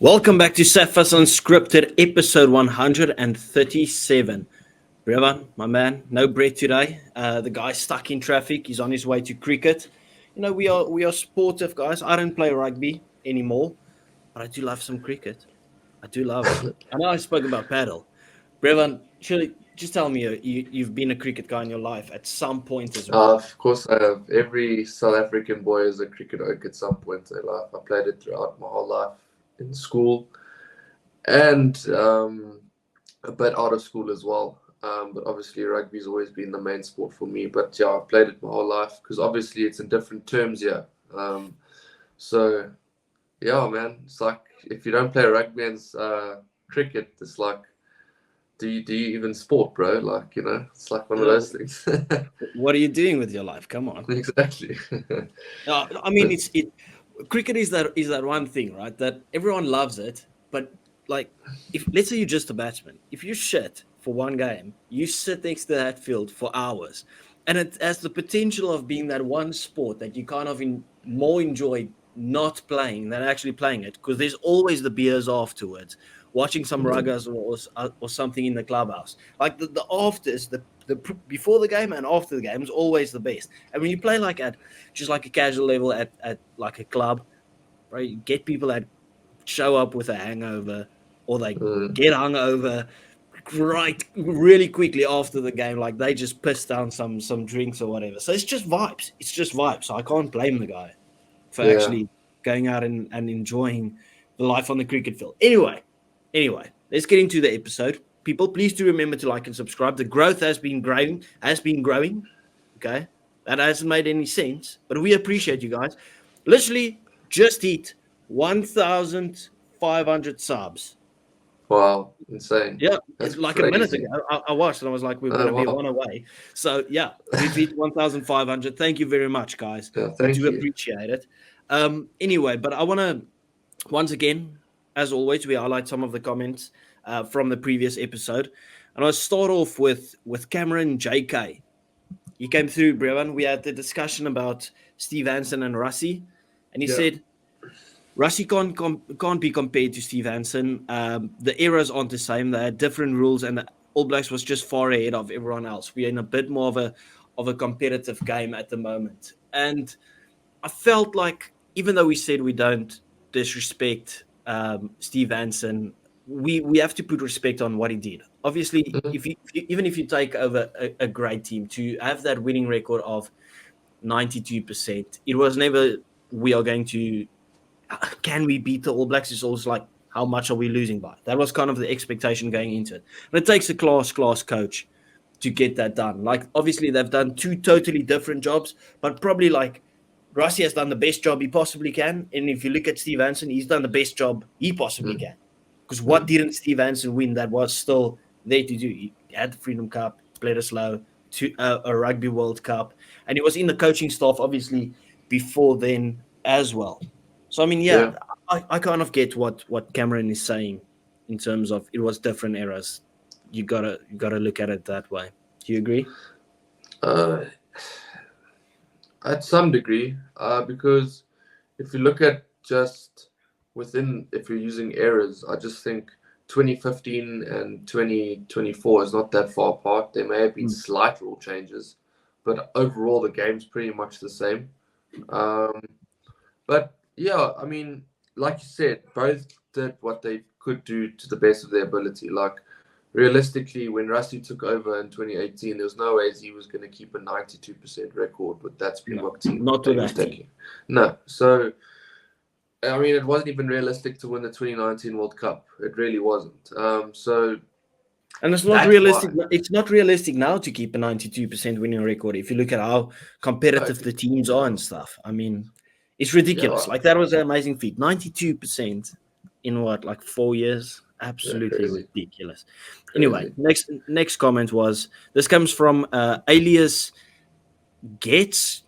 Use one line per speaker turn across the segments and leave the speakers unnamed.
Welcome back to Saffas Unscripted, episode 137. Brevan, my man, no bread today. The guy's stuck in traffic. He's on his way to cricket. You know, we are sportive guys. I don't play rugby anymore, but I do love some cricket. I do love it. I know I spoke about paddle. Brevan, surely just tell me you've been a cricket guy in your life at some point as well.
Of course, I have. Every South African boy is a cricket oak at some point in their life. I played it throughout my whole life in school and a bit out of school as well. But obviously, rugby's always been the main sport for me. But yeah, I've played it my whole life because obviously it's in different terms here. So yeah, man, it's like if you don't play rugby and cricket, it's like, do you even sport, bro? Like, you know, it's like one of those things.
What are you doing with your life? Come on.
Exactly.
I mean, cricket is that one thing, right? That everyone loves it, but like, if let's say you're just a batsman, if you shit for one game, you sit next to that field for hours, and it has the potential of being that one sport that you kind of more enjoy not playing than actually playing it, because there's always the beers afterwards, watching some ruggers or something in the clubhouse. Like the afters, the before the game and after the game is always the best. And when you play like at just like a casual level at like a club, right, you get people that show up with a hangover or they get hungover right really quickly after the game, like they just piss down some drinks or whatever. So it's just vibes. So I can't blame the guy for actually going out and enjoying the life on the cricket field. Anyway, let's get into the episode. People, please do remember to like and subscribe. The growth has been growing. Okay, that hasn't made any sense, but we appreciate you guys. Literally just hit 1,500 subs.
Wow, insane.
Yeah,
That's
like
crazy.
a minute ago. I watched and I was like, we're going to be one away. So yeah, we've hit 1,500. Thank you very much, guys.
Yeah,
We do appreciate it. Anyway, but I want to once again, as always, we highlight some of the comments from the previous episode. And I'll start off with Cameron JK. He came through, Brevan. We had the discussion about Steve Hansen and Rassie. And he said, Rassie can't be compared to Steve Hansen. The eras aren't the same. They had different rules, and the All Blacks was just far ahead of everyone else. We're in a bit more of a competitive game at the moment. And I felt like, even though we said we don't disrespect Steve Hansen, we have to put respect on what he did. Obviously, even if you take over a great team, to have that winning record of 92%, it was never we are going to can we beat the All Blacks. It's always like, how much are we losing by? That was kind of the expectation going into it. And it takes a class coach to get that done. Like, obviously they've done two totally different jobs, but probably like Rassie has done the best job he possibly can. And if you look at Steve Hansen, he's done the best job he possibly can. Because what didn't Steve Hansen win that was still there to do? He had the Freedom Cup, played a slow, a Rugby World Cup, and he was in the coaching staff, obviously, before then as well. So, I mean, I kind of get what Cameron is saying in terms of it was different eras. You gotta look at it that way. Do you agree?
At some degree, because if you look at just within, if you're using eras, I just think 2015 and 2024 is not that far apart. There may have been slight rule changes, but overall the game's pretty much the same. But yeah, I mean, like you said, both did what they could do to the best of their ability. Like, realistically, when Rassie took over in 2018, there was no ways he was going to keep a 92% record with that Springbok team.
Not to that team.
No. So, I mean, it wasn't even realistic to win the 2019 World Cup. It really wasn't.
And it's not realistic. It's not realistic now to keep a 92% winning record. If you look at how competitive the teams are and stuff, I mean, it's ridiculous. Like, that was an amazing feat. 92% in what, like 4 years? Absolutely ridiculous. Anyway, next comment was, this comes from alias Jets,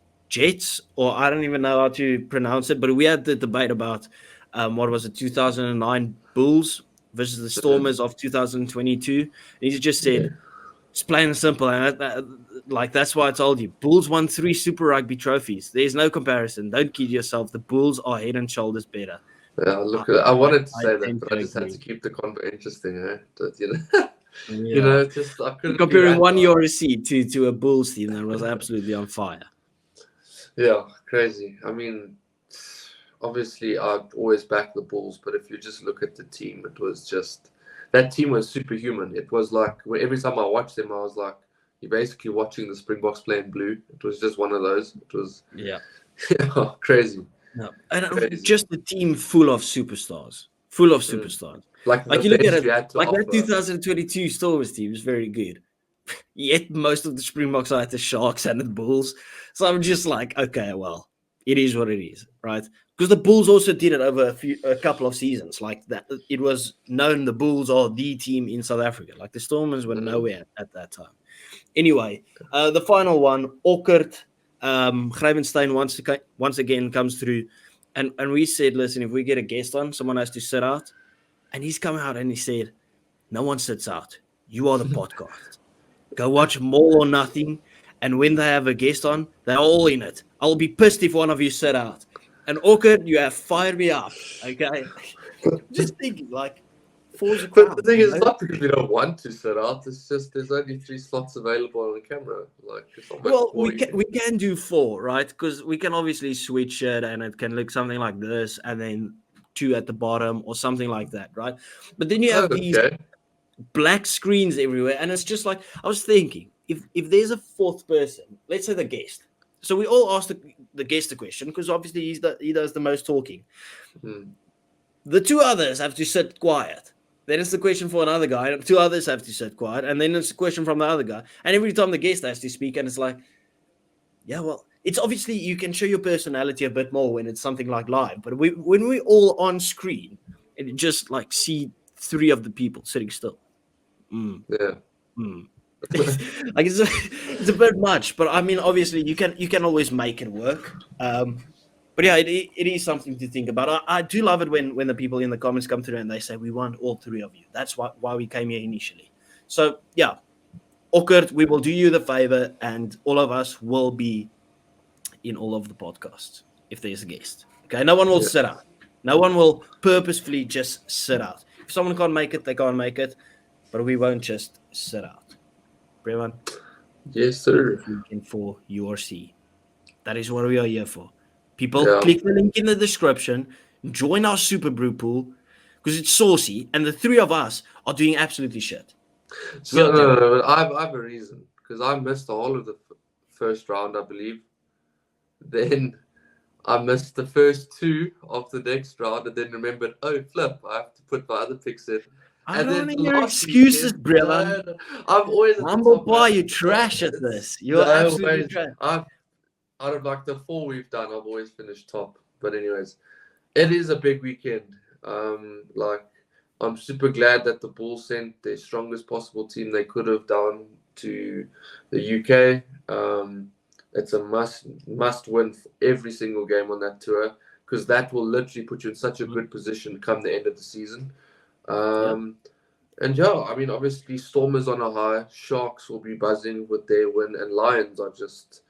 or I don't even know how to pronounce it, but we had the debate about what was it, 2009 Bulls versus the Stormers of 2022. And he just said, it's plain and simple. And that's why I told you, Bulls won 3 Super Rugby trophies. There's no comparison. Don't kid yourself. The Bulls are head and shoulders better.
Yeah, look, I wanted to say that,
tend
but
to
I just had
agree.
to keep the convo interesting, eh? That, you know,
Yeah.
just I couldn't be
Comparing
that
one
guy.
URC to a Bulls team that was absolutely on fire.
Yeah, crazy. I mean, obviously, I'd always back the Bulls, but if you just look at the team, it was just that team was superhuman. It was like every time I watched them, I was like, you're basically watching the Springboks play in blue. It was just one of those. It was
Yeah.
yeah, crazy,
No. And
crazy.
just a team full of superstars. Full of
Mm.
superstars.
Like
Like
the
you look at
best
it,
you had to
like that
offer.
2022 Stormers team is very good. Yet most of the Springboks are at the Sharks and the Bulls. So I'm just like, okay, well, it is what it is, right? Because the Bulls also did it over a couple of seasons. Like that, it was known the Bulls are the team in South Africa. Like the Stormers were nowhere at that time. Anyway, the final one, Awkward. Grijvenstein once again comes through, and we said, listen, if we get a guest on, someone has to sit out, and he's come out and he said, no one sits out. You are the podcast. Go watch More or Nothing, and when they have a guest on, they're all in it. I'll be pissed if one of you sit out. And Awkward, you have fired me up. Okay, just thinking like, falls a
But the
crown.
thing
You
is, it's
know?
not because we don't want to sit out. It's just there's only 3 slots available on the camera. Like it's not much
Well,
more.
we can do 4, right? Because we can obviously switch it, and it can look something like this, and then 2 at the bottom or something like that, right? But then you
Oh,
have these
okay.
black screens everywhere, and it's just like I was thinking, if there's a 4th person, let's say the guest. So we all ask the guest a question because obviously he does the most talking.
Hmm.
The 2 others have to sit quiet. Then it's the question for another guy, and 2 others have to sit quiet, and then it's a question from the other guy. And every time the guest has to speak, and it's like, yeah, well, it's obviously you can show your personality a bit more when it's something like live, but when we all on screen and you just like see 3 of the people sitting still. Mm,
Yeah.
mm. Like it's a bit much, but I mean, obviously you can always make it work. But yeah, it is something to think about. I do love it when the people in the comments come through and they say we want all 3 of you. That's why we came here initially. So yeah, Awkward, we will do you the favor, and all of us will be in all of the podcasts if there's a guest. Okay, no one will
Yeah.
sit out. No one will purposefully just sit out. If someone can't make it, they can't make it, but we won't just sit out. Everyone,
Yes, sir.
looking for URC. That is what we are here for. People,
Yeah.
click the link in the description, join our SUPERBRU pool because it's saucy, and the 3 of us are doing absolutely shit.
So no, I have a reason because I missed the whole of the first round, I believe. Then I missed the first 2 of the next round, and then remembered, oh flip, I have to put my other picks in.
I
And
don't
then
want to
the
hear
last
excuses,
weekend,
Brelan.
no, I'm always at the
Humble
top,
pie,
man.
you're trash at
It's
this. You're
no
absolutely
ways.
trash.
I've out of like the 4 we've done, I've always finished top. But anyways, it is a big weekend. Like I'm super glad that the Bulls sent their strongest possible team they could have down to the UK. It's a must win for every single game on that tour because that will literally put you in such a good position come the end of the season.
Yeah.
And yeah, I mean, obviously, Stormers on a high, Sharks will be buzzing with their win, and Lions are just,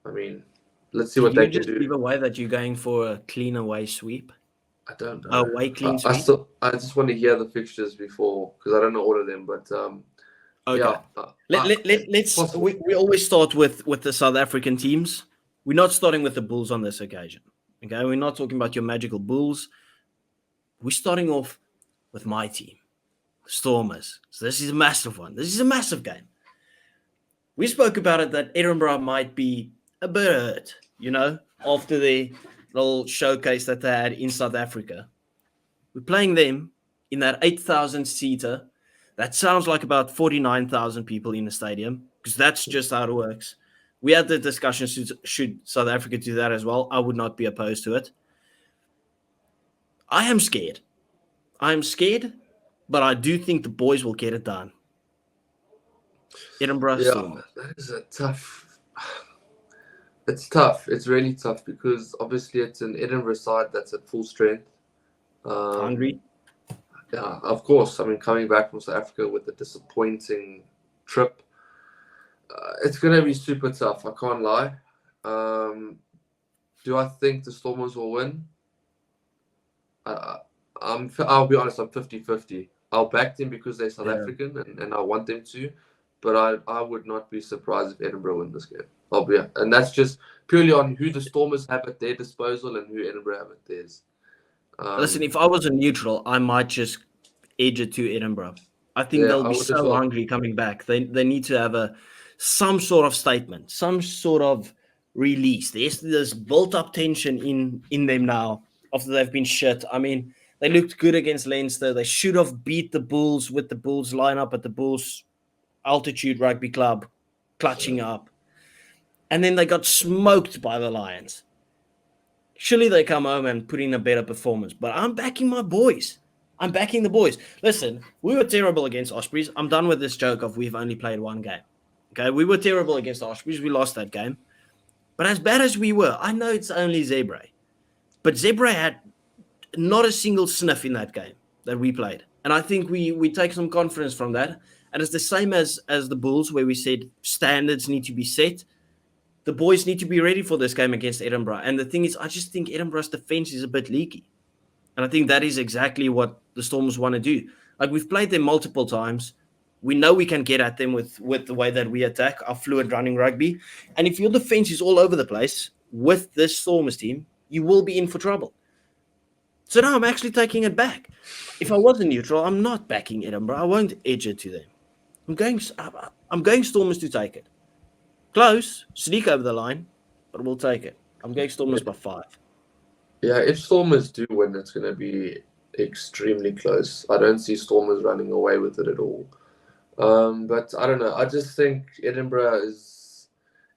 I mean, let's see
Did
what
you
they can
just give
do.
away that you're going for a clean away sweep?
I don't know.
Away clean sweep?
I just want to hear the fixtures before because I don't know all of them. But
Okay.
yeah, it's
Let's
possible.
we always start with the South African teams. We're not starting with the Bulls on this occasion. Okay, we're not talking about your magical Bulls. We're starting off with my team, Stormers. So this is a massive one. This is a massive game. We spoke about it that Edinburgh might be a bit hurt, after the little showcase that they had in South Africa. We're playing them in that 8,000 seater. That sounds like about 49,000 people in the stadium because that's just how it works. We had the discussion should South Africa do that as well. I would not be opposed to it. I am scared. I'm scared, but I do think the boys will get it done. Edinburgh
Yeah,
Stormers.
that is a tough. It's tough. It's really tough because obviously it's an Edinburgh side that's at full strength.
Hungry?
Yeah, of course. I mean, coming back from South Africa with a disappointing trip, it's going to be super tough. I can't lie. Do I think the Stormers will win? I'll be honest, I'm 50-50. I'll back them because they're South
Yeah.
African and I want them to, but I would not be surprised if Edinburgh win this game. And that's just purely on who the Stormers have at their disposal and who Edinburgh have at theirs.
Listen, if I was a neutral, I might just edge it to Edinburgh. I think
Yeah,
they'll
I
be
would as
so
well.
hungry coming back. They need to have some sort of statement, some sort of release. There's this built up tension in them now after they've been shit. I mean, they looked good against Leinster. They should have beat the Bulls with the Bulls lineup at the Bulls Altitude Rugby Club, clutching up. And then they got smoked by the Lions. Surely they come home and put in a better performance. But I'm backing my boys. I'm backing the boys. Listen, we were terrible against Ospreys. I'm done with this joke of we've only played one game. Okay, we were terrible against Ospreys. We lost that game. But as bad as we were, I know it's only Zebra. But Zebra had not a single sniff in that game that we played. And I think we take some confidence from that. And it's the same as the Bulls, where we said standards need to be set. The boys need to be ready for this game against Edinburgh. And the thing is, I just think Edinburgh's defense is a bit leaky. And I think that is exactly what the Stormers want to do. Like, we've played them multiple times. We know we can get at them with the way that we attack, our fluid running rugby. And if your defense is all over the place with this Stormers team, you will be in for trouble. So now I'm actually taking it back. If I wasn't neutral, I'm not backing Edinburgh. I won't edge it to them. I'm going Stormers to take it. Close, sneak over the line, but we'll take it. I'm going Stormers by 5.
Yeah, if Stormers do win, it's going to be extremely close. I don't see Stormers running away with it at all. But I don't know. I just think Edinburgh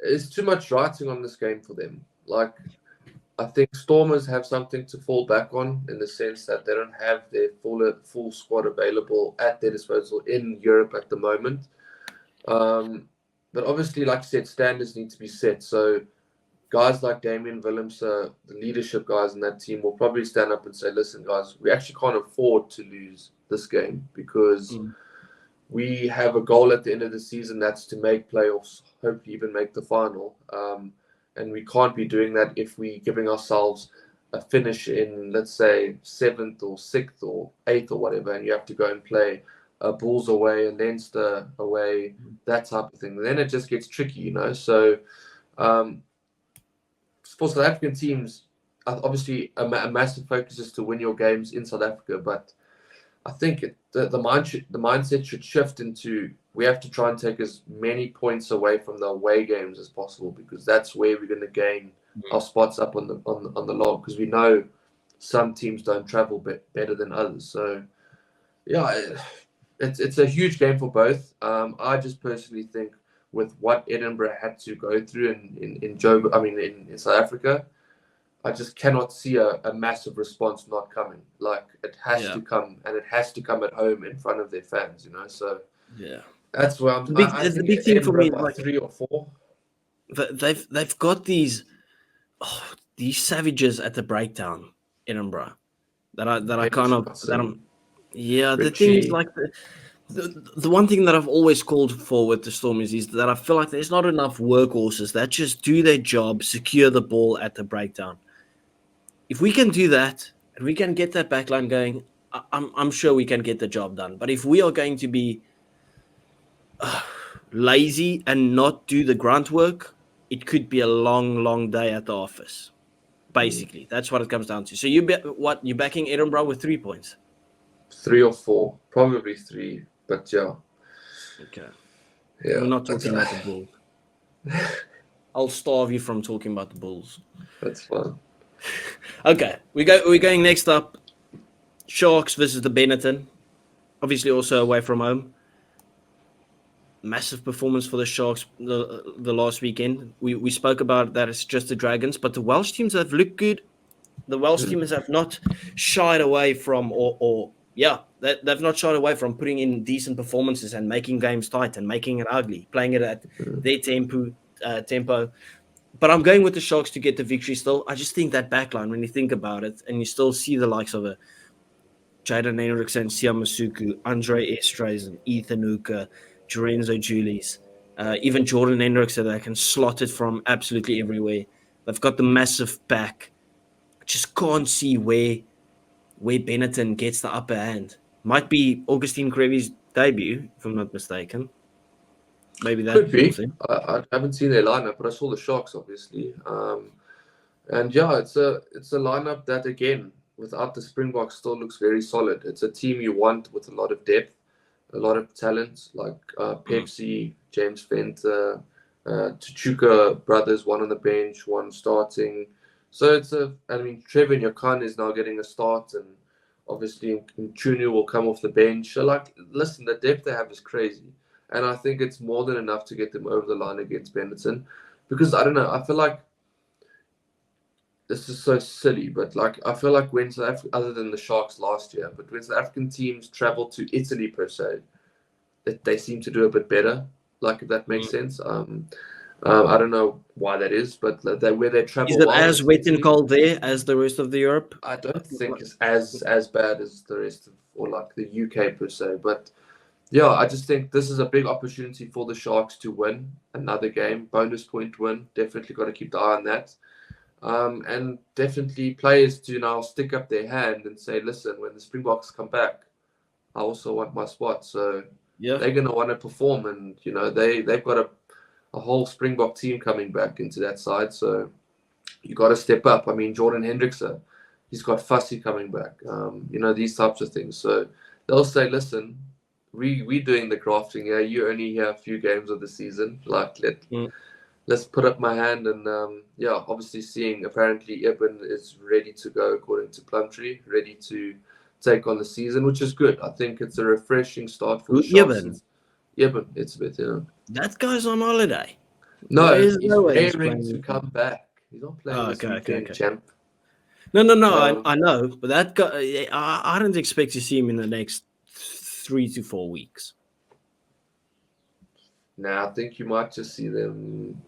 is too much writing on this game for them. Like, I think Stormers have something to fall back on in the sense that they don't have their full squad available at their disposal in Europe at the moment. But obviously, like you said, standards need to be set. So guys like Damien Willems, the leadership guys in that team, will probably stand up and say, listen, guys, we actually can't afford to lose this game because we have a goal at the end of the season that's to make playoffs, hopefully even make the final. And we can't be doing that if we're giving ourselves a finish in, let's say, 7th or 6th or 8th or whatever, and you have to go and play Bulls away and Leinster away, that type of thing. Then it just gets tricky, you know. So for South African teams, obviously a massive focus is to win your games in South Africa, but I think the mindset should shift into we have to try and take as many points away from the away games as possible because that's where we're going to gain our spots up on the log because we know some teams don't travel better than others. So yeah, it's a huge game for both. I just personally think with what Edinburgh had to go through in South Africa, I just cannot see a massive response not coming. Like, it has to come, and it has to come at home in front of their fans, you know. So yeah, that's where I'm.
The big thing for me is
like 3 or 4.
They've got these savages at the breakdown, Edinburgh. The thing is, like, the one thing that I've always called for with the Stormers is that I feel like there's not enough workhorses that just do their job, secure the ball at the breakdown. If we can do that and we can get that backline going, I'm sure we can get the job done. But if we are going to be lazy and not do the grunt work, it could be a long, long day at the office. Basically, that's what it comes down to. So you're backing Edinburgh with 3 points?
3 or 4, probably 3. But yeah.
Okay.
Yeah.
We're not talking about the Bulls. I'll starve you from talking about the Bulls.
That's fine.
Okay, we're going next up. Sharks versus the Benetton. Obviously also away from home. Massive performance for the Sharks the last weekend. We spoke about that it's just the Dragons, but the Welsh teams have looked good. The Welsh teams have not shied away from they've not shied away from putting in decent performances and making games tight and making it ugly, playing it at their tempo. But I'm going with the Sharks to get the victory still. I just think that backline, when you think about it, and you still see the likes of Jaden Henriksen, Siam Masuku, Andre Estreisen, Ethan Hooker, Lorenzo Julies, even Jordan Hendriksen that can slot it from absolutely everywhere. They've got the massive back. I just can't see where where Benetton gets the upper hand. Might be Augustine Crevy's debut, if I'm not mistaken. Maybe that
Could
sort of
be.
thing.
I haven't seen their lineup, but I saw the Sharks, obviously. And yeah, it's a lineup that, again, without the Springboks, still looks very solid. It's a team you want with a lot of depth, a lot of talent, like Pepsi, James Venter, Tuchuka brothers, one on the bench, one starting. So Trevor Nyakan is now getting a start, and obviously Chunu will come off the bench. So, like, listen, the depth they have is crazy. And I think it's more than enough to get them over the line against Benetton. Because, I don't know, I feel like this is so silly, but like I feel like when South Africa, other than the Sharks last year, but when South African teams travel to Italy per se, they seem to do a bit better. Like, if that makes sense. I don't know why that is, but where they
Is
travel
it
well
as
is
wet and
Italy.
cold there as the rest of the Europe?
I don't think it's as bad as the rest of, or like the UK per se, but yeah, I just think this is a big opportunity for the Sharks to win another game, bonus point win. Definitely got to keep the eye on that. And definitely players to now stick up their hand and say, listen, when the Springboks come back, I also want my spot. So
Yeah.
they're going to want to perform. And, they've got a whole Springbok team coming back into that side. So you got to step up. I mean, Jordan Hendrickson, he's got Fussy coming back, these types of things. So they'll say, listen, we doing the grafting here. You only hear a few games of the season. Like, let's put up my hand. And obviously seeing apparently Eben is ready to go according to Plumtree, ready to take on the season, which is good. I think it's a refreshing start for the Sharks. Eben, it's a bit,
That guy's on holiday.
No,
There's
he's
no way he's
raring to
playing.
come back. He's not playing this weekend, champ.
No. I know, but that guy, I don't expect to see him in the next 3 to 4 weeks.
Nah, I think you might just see them.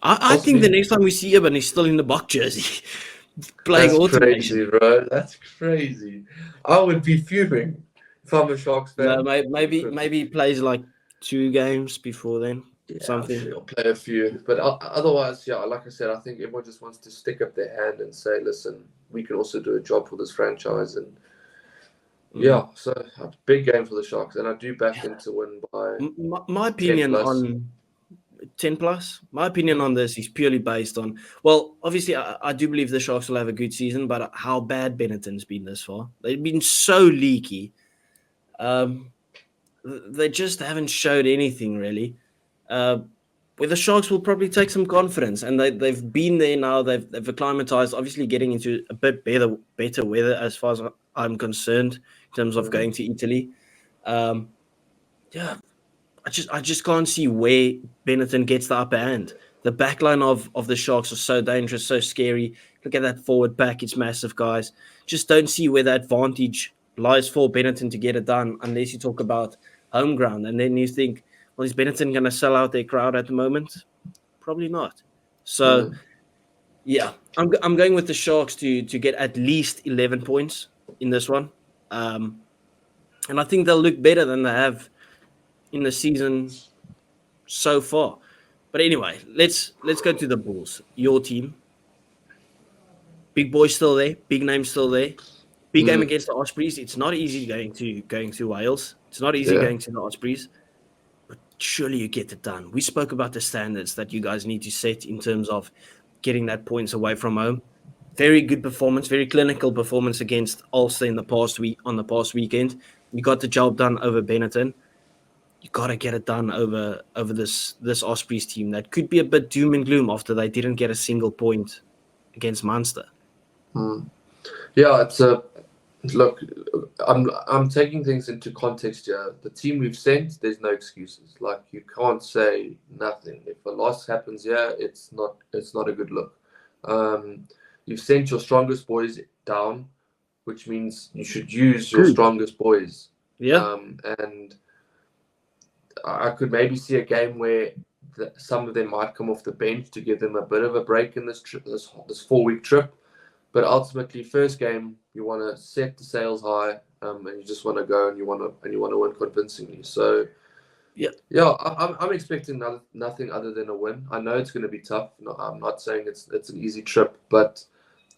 I think the next time we see him, and he's still in the Buck jersey, playing
That's
automation.
crazy, bro. That's crazy. I would be fuming if I'm a Sharks fan.
No, maybe he plays like 2 games before then.
Yeah,
Something.
I'm sure he'll play a few. But otherwise, yeah, like I said, I think everyone just wants to stick up their hand and say, listen, we can also do a job for this franchise. And yeah, so a big game for the Sharks. And I do back them to win by
my opinion
10+.
on 10 plus. My opinion on this is purely based on, well, obviously, I do believe the Sharks will have a good season, but how bad Benetton's been this far. They've been so leaky. They just haven't showed anything, really. Where the Sharks will probably take some confidence, and they've been there now. They've acclimatized, obviously getting into a bit better weather as far as I'm concerned in terms of going to Italy. I just can't see where Benetton gets the upper hand. The backline of the Sharks are so dangerous, so scary. Look at that forward pack; it's massive, guys. Just don't see where that advantage lies for Benetton to get it done, unless you talk about home ground, and then you think, well, is Benetton going to sell out their crowd at the moment? Probably not. So, yeah, I'm going with the Sharks to get at least 11 points in this one, and I think they'll look better than they have in the season so far. But anyway, let's go to the Bulls. Your team, big boy still there, big name still there. Big game against the Ospreys. It's not easy going to Wales. It's not easy going to the Ospreys. But surely you get it done. We spoke about the standards that you guys need to set in terms of getting that points away from home. Very good performance, very clinical performance against Ulster on the past weekend. You got the job done over Benetton. You got to get it done over this Ospreys team that could be a bit doom and gloom after they didn't get a single point against Munster.
Yeah, look. I'm taking things into context here. The team we've sent, there's no excuses. Like, you can't say nothing. If a loss happens here, it's not a good look. You've sent your strongest boys down, which means you should use your strongest boys.
Yeah.
And I could maybe see a game where some of them might come off the bench to give them a bit of a break in this 4-week trip. But ultimately, first game, you want to set the sails high, and you just want to go and you want to win convincingly. So, I'm expecting nothing other than a win. I know it's going to be tough. No, I'm not saying it's an easy trip, but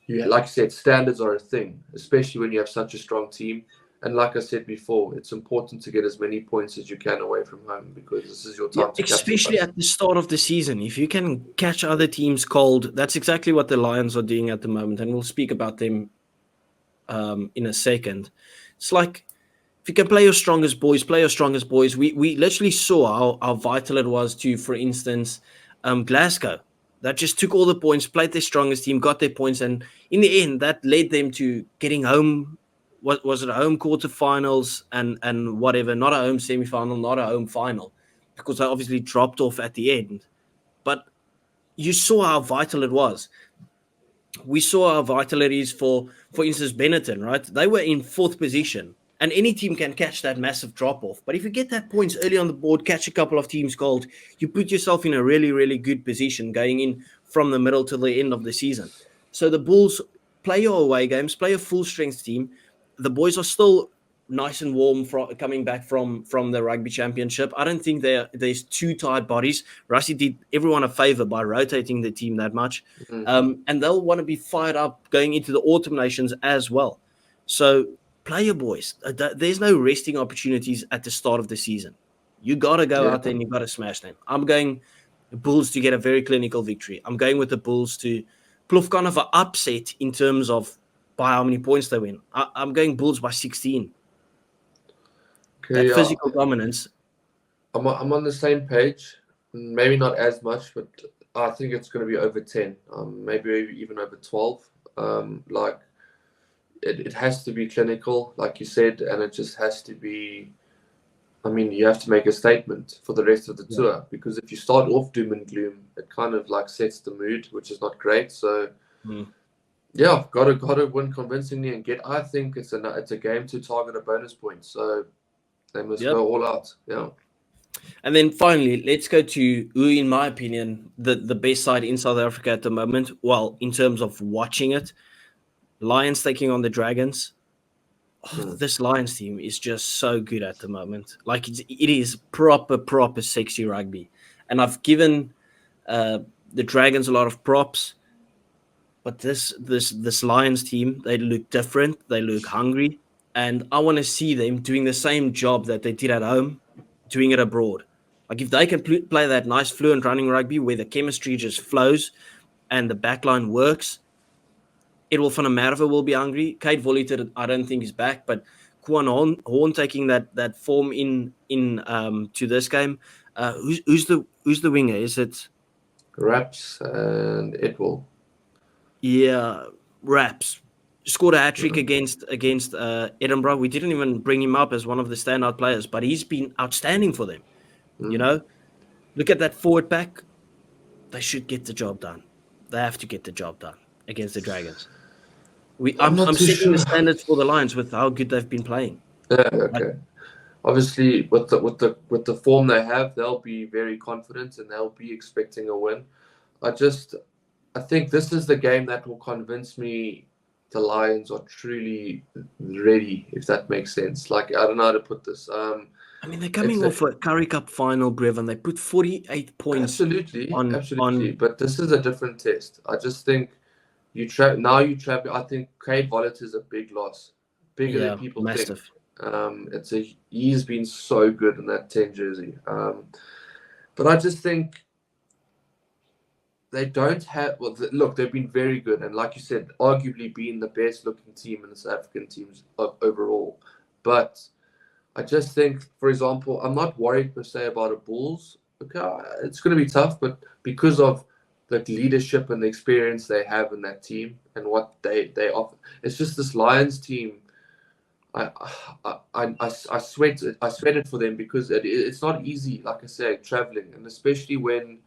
Yeah, like I said, standards are a thing, especially when you have such a strong team. And like I said before, it's important to get as many points as you can away from home because this is your
Yeah,
time to
especially
capitalize.
at the start of the season. If you can catch other teams cold, that's exactly what the Lions are doing at the moment. And we'll speak about them in a second. It's like if you can play your strongest boys, play your strongest boys. We literally saw how vital it was to, for instance, Glasgow. That just took all the points, played their strongest team, got their points, and in the end, that led them to getting home. What was it? Home quarterfinals and whatever. Not a home semi-final, not a home final, because they obviously dropped off at the end. But you saw how vital it was. We saw how vital it is for instance, Benetton, right? They were in fourth position, and any team can catch that massive drop off. But if you get that points early on the board, catch a couple of teams cold, you put yourself in a really, really good position going in from the middle to the end of the season. So the Bulls play your away games, play a full strength team. The boys are still nice and warm coming back from the rugby championship. I don't think there's too tired bodies. Rusty did everyone a favor by rotating the team that much. And they'll want to be fired up going into the autumn nations as well. So play your boys. There's no resting opportunities at the start of the season. You got to go
Yeah.
out there and you got to smash them. I'm going Bulls to get a very clinical victory. I'm going with the Bulls to pull off kind of an upset in terms of by how many points they win. I'm going Bulls by 16.
Okay,
That
yeah.
physical dominance.
I'm on the same page. Maybe not as much, but I think it's going to be over 10, maybe even over 12. Like it has to be clinical, like you said, and it just has to be. I mean, you have to make a statement for the rest of the tour because if you start off doom and gloom, it kind of like sets the mood, which is not great. So, yeah, gotta win convincingly and get. I think it's a game to target a bonus point, so they must go all out. Yeah.
And then finally, let's go to who, in my opinion, the best side in South Africa at the moment. Well, in terms of watching it, Lions taking on the Dragons. This Lions team is just so good at the moment. Like it is proper sexy rugby. And I've given the Dragons a lot of props, but this Lions team, they look different. They look hungry, and I want to see them doing the same job that they did at home, doing it abroad. Like if they can play that nice fluent running rugby where the chemistry just flows and the backline works, Edwin van der Merwe will be hungry. Kate Voliter, I don't think is back, but Quan Horn taking that form in to this game. Who's the winger? Is it
Raps and Edwall?
Yeah, Raps scored a hat trick against Edinburgh. We didn't even bring him up as one of the standout players, but he's been outstanding for them. You know, look at that forward pack. They should get the job done. They have to get the job done against the Dragons.
I'm
I'm
not too
setting
sure.
the standards for the Lions with how good they've been playing.
Yeah, okay. Obviously, with the form they have, they'll be very confident and they'll be expecting a win. I think this is the game that will convince me the Lions are truly ready, if that makes sense. Like I don't know how to put this.
I mean, they're coming off a Currie Cup final, Brev, and they put 48 points
absolutely.
on.
But this is a different test. I just think you travel. I think Craig Vollet is a big loss, bigger than people think.
Massive.
He's been so good in that 10 jersey. But I just think they don't have. Well, look, they've been very good, and like you said, arguably being the best looking team in the South African teams overall. But I just think, for example, I'm not worried per se about a Bulls. Okay, it's going to be tough, but because of the leadership and the experience they have in that team and what they offer, it's just this Lions team. I sweated for them because it's not easy, like I said, traveling, and especially when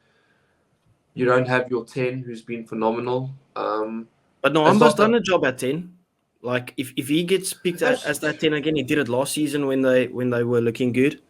you don't have your 10 who's been phenomenal.
But no, Amba's done a job at 10. Like if he gets picked as that 10 again, he did it last season when they were looking good.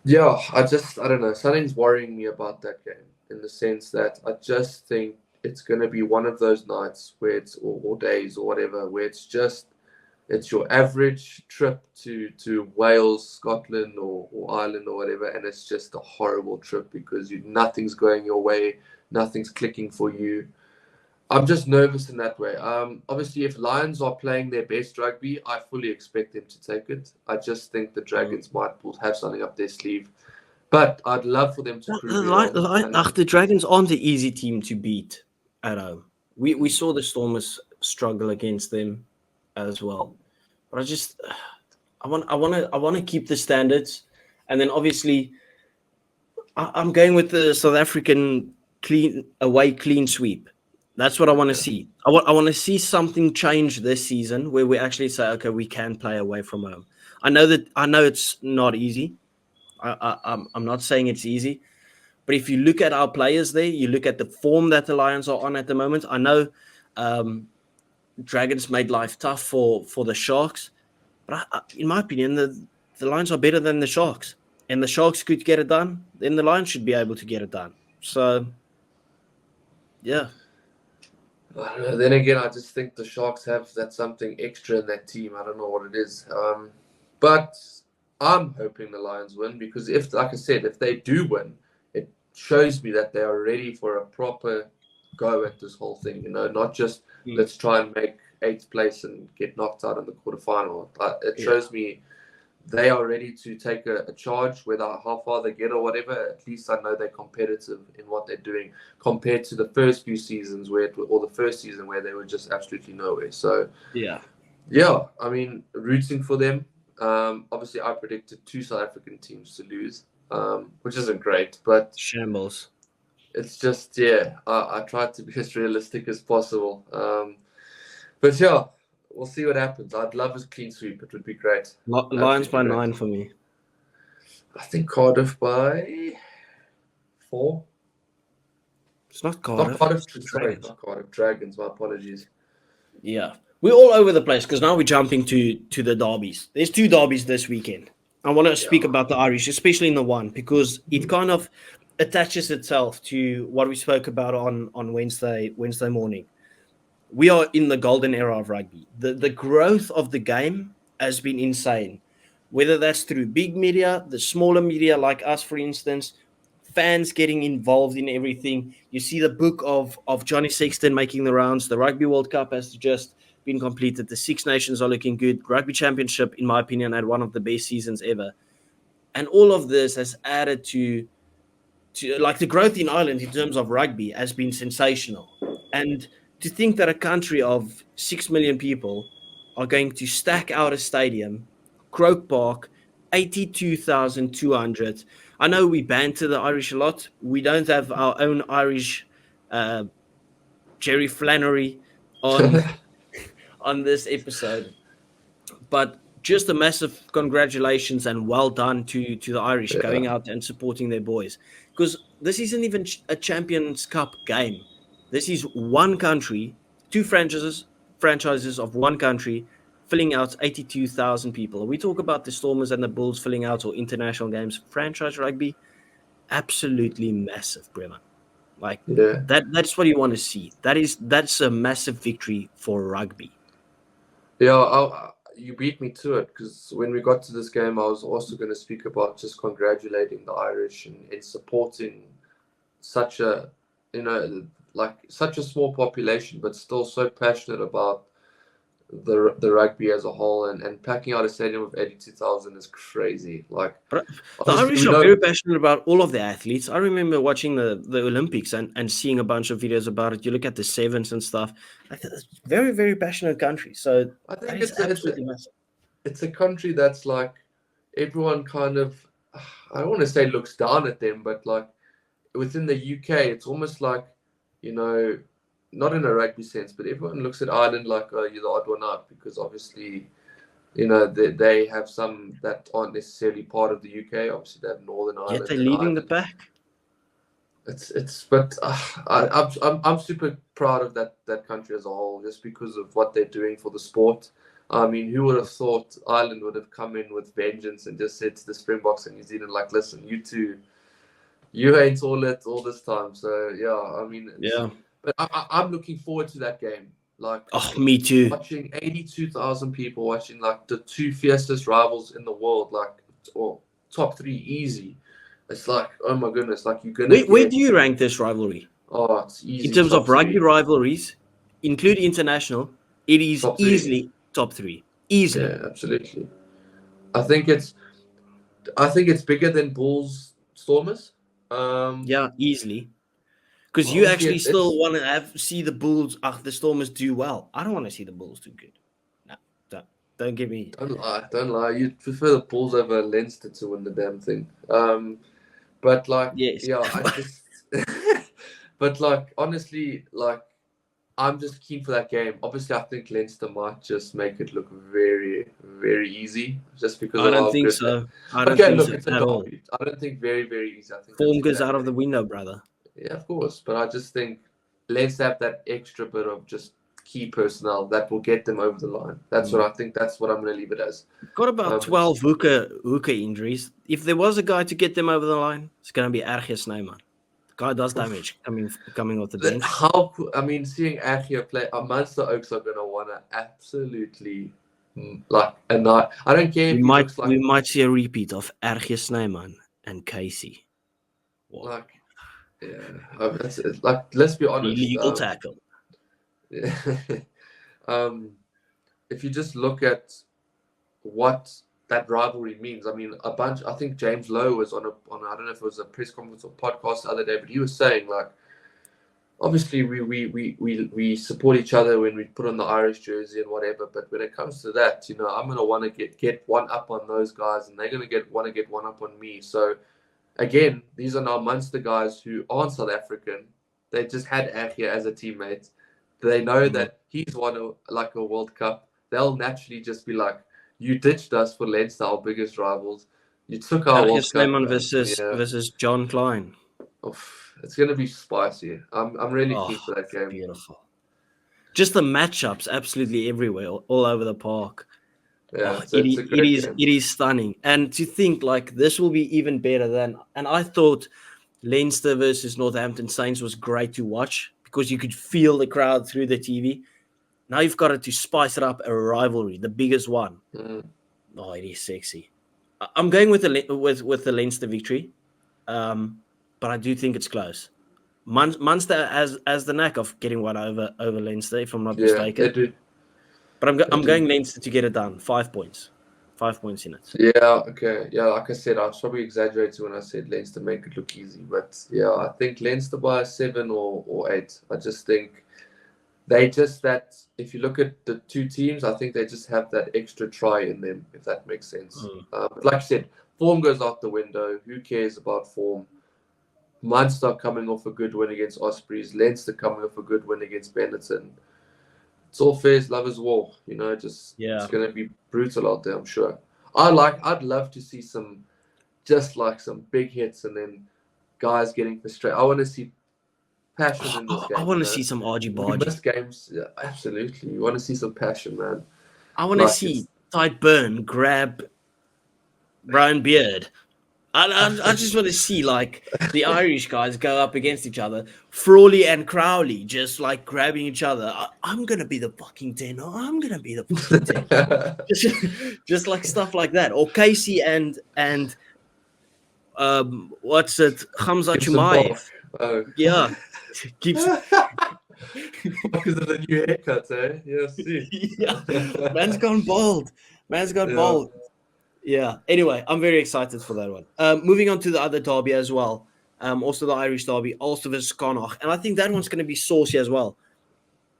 Yeah, I don't know. Something's worrying me about that game in the sense that I just think it's going to be one of those nights where it's or days or whatever where it's your average trip to Wales, Scotland, or Ireland or whatever, and it's just a horrible trip because nothing's going your way, nothing's clicking for you. I'm just nervous in that way. Obviously, if Lions are playing their best rugby, I fully expect them to take it. I just think the Dragons might have something up their sleeve. But I'd love for them to prove me wrong.
The Dragons aren't an easy team to beat at home. We saw the Stormers struggle against them as well. But I want to keep the standards, and then obviously I'm going with the South African clean sweep. That's what I want to see. I want to see something change this season where we actually say, okay, we can play away from home. I know it's not easy. I'm not saying it's easy, but if you look at our players there, you look at the form that the Lions are on at the moment. I know Dragons made life tough for the Sharks, but in my opinion, the Lions are better than the Sharks, and the Sharks could get it done. Then the Lions should be able to get it done. So, yeah.
I don't know. Then again, I just think the Sharks have that something extra in that team. I don't know what it is. But I'm hoping the Lions win because like I said, if they do win, it shows me that they are ready for a proper go at this whole thing. Not just let's try and make 8th place and get knocked out in the quarterfinal. It shows me they are ready to take a charge, whether how far they get or whatever. At least I know they're competitive in what they're doing compared to the first few seasons or the first season where they were just absolutely nowhere. So yeah, I mean, rooting for them. Obviously, I predicted 2 South African teams to lose, which isn't great, but
shambles.
It's just I tried to be as realistic as possible. But yeah. We'll see what happens. I'd love a clean sweep. It would be great.
Lions by 9 for me.
I think Cardiff by 4.
It's not Cardiff.
Not Cardiff. Dragons. My apologies.
Yeah. We're all over the place because now we're jumping to the derbies. There's 2 derbies this weekend. I want to speak about the Irish, especially in the one, because it kind of attaches itself to what we spoke about on Wednesday morning. We are in the golden era of rugby. The growth of the game has been insane, whether that's through big media, the smaller media like us, for instance, fans getting involved in everything. You see the book of Johnny Sexton making the rounds. The Rugby World Cup has just been completed. The Six Nations are looking good. Rugby Championship, in my opinion, had one of the best seasons ever. And all of this has added to like the growth in Ireland in terms of rugby has been sensational. And to think that a country of 6 million people are going to stack out a stadium, Croke Park, 82,200. I know we banter the Irish a lot. We don't have our own Irish Jerry Flannery on this episode. But just a massive congratulations and well done to the Irish going out and supporting their boys. Because this isn't even a Champions Cup game. This is one country, 2 franchises of one country, filling out 82,000 people. We talk about the Stormers and the Bulls filling out or international games. Franchise rugby, absolutely massive, Bremen. Like that's what you want to see. That's a massive victory for rugby.
Yeah, you beat me to it because when we got to this game, I was also going to speak about just congratulating the Irish and supporting such a such a small population, but still so passionate about the rugby as a whole, and packing out a stadium of 82,000 is crazy. Like,
but the Irish are very passionate about all of the athletes. I remember watching the Olympics and seeing a bunch of videos about it. You look at the sevens and stuff. It's a very, very passionate country. So
I think it's a country that's like everyone kind of, I don't want to say looks down at them, but like within the UK, it's almost like, not in a rugby sense, but everyone looks at Ireland like, oh, you're the odd one out, because obviously, they have some that aren't necessarily part of the UK. Obviously, they have Northern Ireland.
Yet they're leading the pack.
But I'm super proud of that country as a whole, just because of what they're doing for the sport. I mean, who would have thought Ireland would have come in with vengeance and just said to the Springboks and New Zealand, like, listen, you two, you ain't all it all this time. So yeah, I mean, But I'm looking forward to that game. Like,
me too.
Watching 82,000 people watching like the 2 fiercest rivals in the world, like, or top 3 easy. It's like, oh my goodness, like you're gonna.
Where do you rank this rivalry?
Oh, it's easy.
In terms of rugby rivalries, include international, it is
Top 3.
easily top 3. Easily.
Yeah, absolutely. I think it's bigger than Bulls Stormers.
Yeah, easily. Because you
Honestly,
actually still
it's
want to see the Bulls, the Stormers do well. I don't want to see the Bulls do good. No, don't give me.
don't lie. You prefer the Bulls over Leinster to win the damn thing. But like,
Yes.
yeah, I just. But like, honestly, like, I'm just keen for that game. Obviously, I think Leinster might just make it look very, very easy, just because
I
of
don't
how
think
good.
so. I don't
Okay,
think
look,
so
it's a
at all.
derby. I don't think very, very easy. I think that's
Form goes out of
exactly.
the window, brother.
Yeah, of course. But I just think let's have that extra bit of just key personnel that will get them over the line. That's what I think. That's what I'm going to leave it as.
Got about
But
12 hooker injuries. If there was a guy to get them over the line, it's going to be Ergje Snyman. The guy does damage coming off the bench.
how? I mean, seeing Achia play, Munster Oaks are going to want to absolutely like a night. I don't care if he looks
We
like
might see a repeat of Ergje Snyman and Casey. Wow.
like yeah. That's like let's be honest.
Illegal tackle.
Yeah. If you just look at what that rivalry means, I mean, I think James Lowe was on I don't know if it was a press conference or podcast the other day, but he was saying like, obviously we support each other when we put on the Irish jersey and whatever, but when it comes to that, I'm gonna want to get one up on those guys, and they're gonna want to get one up on me. So again, these are now Munster guys who aren't South African. They just had Achia as a teammate. They know that he's won a World Cup. They'll naturally just be like, you ditched us for Leinster, our biggest rivals. You took our
Ergje
World Cup.
Snyman versus John Klein.
It's going to be spicy. I'm really keen for that game.
Beautiful. Just the matchups absolutely everywhere, all over the park.
Yeah, it's a great game.
It is stunning. And to think like this will be even better than, and I thought Leinster versus Northampton Saints was great to watch because you could feel the crowd through the TV. Now you've got to spice it up, a rivalry, the biggest one. Oh, it is sexy. I'm going with the Leinster victory, but I do think it's close. Munster has the knack of getting one over Leinster, if I'm not mistaken.
They do.
But I'm going Leinster to get it done. 5 points. 5 points in it.
Yeah, okay. Yeah, like I said, I was probably exaggerating when I said Leinster make it look easy. But yeah, I think Leinster by 7 or 8. I just think if you look at the two teams, I think they just have that extra try in them, if that makes sense. But like I said, form goes out the window. Who cares about form? Munster coming off a good win against Ospreys. Leinster coming off a good win against Benetton. It's all fair, lovers' war. It's going to be brutal out there, I'm sure. I'd love to see some big hits and then guys getting frustrated. I want to see passion in this game.
I want to see some argy-bargy.
Miss games, yeah, absolutely. You want to see some passion, man.
I want to see Tide Burn grab Brian Beard. I just want to see like the Irish guys go up against each other, Frawley and Crowley just like grabbing each other. I'm gonna be the fucking 10. I'm gonna be the fucking 10. just like stuff like that. Or Casey and what's it? Hamza Chumayev.
Oh
yeah, keeps.
Because of the new haircut, eh? Yeah, see.
Yeah, man's gone bald. Bald. Yeah. Anyway, I'm very excited for that one. Moving on to the other derby as well. Also the Irish derby, Ulster versus Connacht, and I think that one's going to be saucy as well.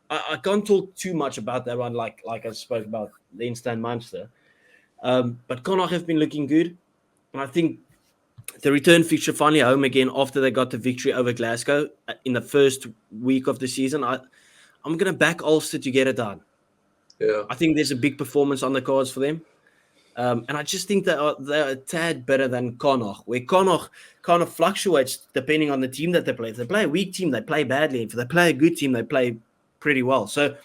I can't talk too much about that one, like I spoke about Leinster and Munster. But Connacht have been looking good, and I think the return fixture finally home again after they got the victory over Glasgow in the first week of the season. I'm going to back Ulster to get it done.
Yeah.
I think there's a big performance on the cards for them. And I just think they're a tad better than Connacht, where Connacht kind of fluctuates depending on the team that they play. If they play a weak team, they play badly. If they play a good team, they play pretty well. So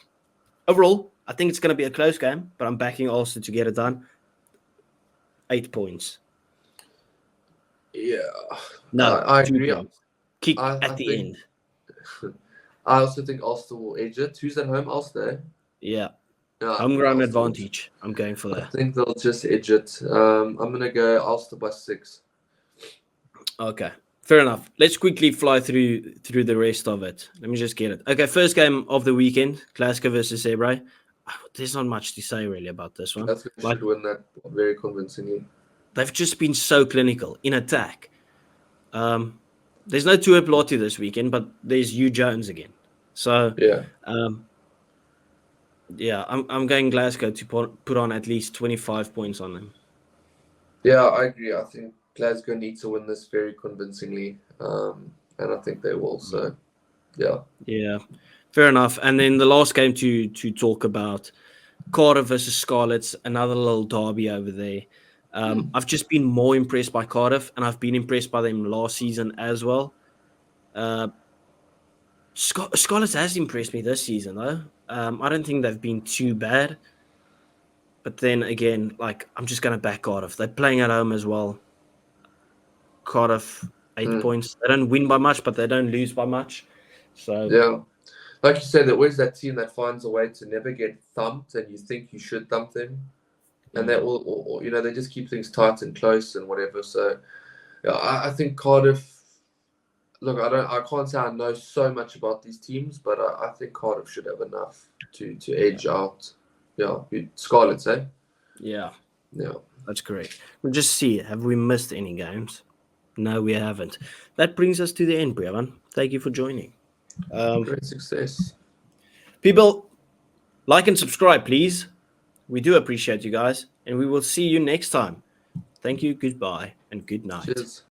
overall, I think it's going to be a close game, but I'm backing Ulster to get it done. 8 points.
Yeah.
No,
I agree.
Kick at the end.
I also think Ulster will edge it. Who's at home? Ulster?
Yeah. Home ground advantage. I'm going for that.
I think they'll just edge it. I'm going to go Ulster by 6.
Okay. Fair enough. Let's quickly fly through the rest of it. Let me just get it. Okay, first game of the weekend, Glasgow versus Zebra. There's not much to say really about this one.
Glasgow should win that very convincingly.
They've just been so clinical in attack. There's no Tua Plotty this weekend, but there's Hugh Jones again. So I'm going Glasgow to put on at least 25 points on them.
Yeah, I agree. I think Glasgow need to win this very convincingly, and I think they will. So, yeah,
fair enough. And then the last game to talk about, Cardiff versus Scarlets, another little derby over there. I've just been more impressed by Cardiff, and I've been impressed by them last season as well. Scarlets has impressed me this season, though. I don't think they've been too bad. But then again, I'm just going to back Cardiff. They're playing at home as well. Cardiff, 8 points. They don't win by much, but they don't lose by much. So
yeah, like you said, there always that team that finds a way to never get thumped, and you think you should thump them, and they all, they just keep things tight and close and whatever. So, yeah, I think Cardiff. Look, I can't say I know so much about these teams, but I think Cardiff should have enough to edge out. Yeah, Scarlets, eh?
Yeah,
yeah,
that's correct. We'll just see. Have we missed any games? No, we haven't. That brings us to the end, Brevan. Thank you for joining.
Great success.
People, like and subscribe, please. We do appreciate you guys, and we will see you next time. Thank you, goodbye, and good night.
Cheers.